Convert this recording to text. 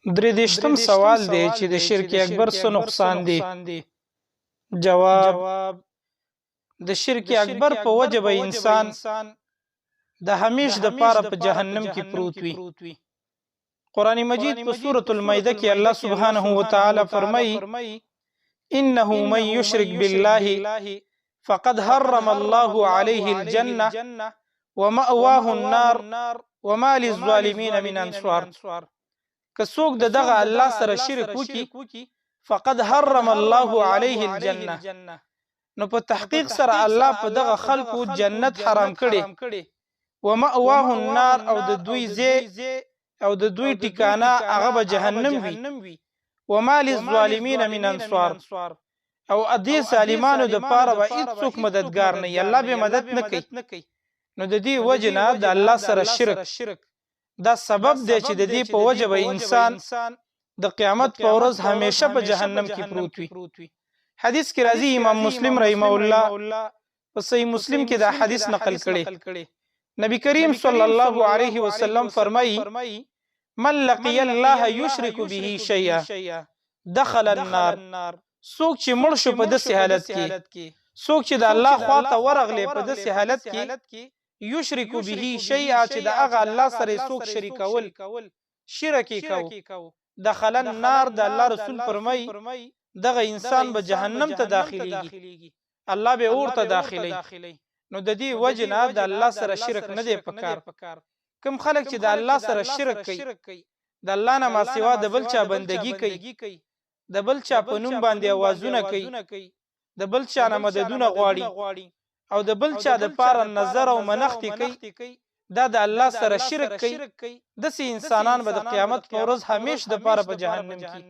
دریدشتم سوال دی چې د شرک اکبر څه نقصان دی. جواب: د شرک اکبر په وجه به انسان د همیش د پاره په جهنم کې پروت وي. قرآن مجید په سورة المائده کې الله سبحانه وتعالی فرمایي: انه من یشرک بالله فقد حرم الله عليه الجنه ومأواه النار وما للظالمین من انصار. که څوک دغه الله سره شرک وکي فقد حرم الله عليه الجنه، نو په تحقیق سره الله په دغه خلقو جنت حرام کړي. ومأواه النار، او د دوی او د دوی ټکانه هغه به جهنم وي. وما للظالمین من انصار، او ادي ظالمانو د پاره به هیڅوک مددگار نه وي، الله به مدد نه کوي. نو د دې وجنه د الله سره شرک دا سبب دی چې د دې په وجه به انسان د قیامت په ورځ همیشه په جهنم کې پروت وي. حدیث کې راځي، امام مسلم رحمه الله په صحیح مسلم کې دا حدیث نقل کړي. نبی کریم صلی الله علیه وسلم فرمایي: من لقي الله یشرک به شیئا دخل النار. څوک چې مړ شو په داسې حالت کې، څوک چې د الله خواته ورغلی په داسې حالت کې، یشرک به شیئا چې د هغه الله سره څوک شریکول، شرک کو، دخل النار. د الله رسول فرمایي دغه انسان به جهنم ته داخليږي، الله به اور ته داخلي. نو د دې وجه نه د الله سره شرک نه دی پکار. کوم خلک چې د الله سره شرک کوي، د الله نه ما سوا د بل چا بندگی کوي، د بل چا په نوم باندې اوازونه کوي، د بل چا نه مددونه غواړي، او د بل چا د پاره نظر او منښت کوي، دا د الله سره شرک کوي. داسې انسانان به د قیامت په ورځ همیش د پاره په جهنم کې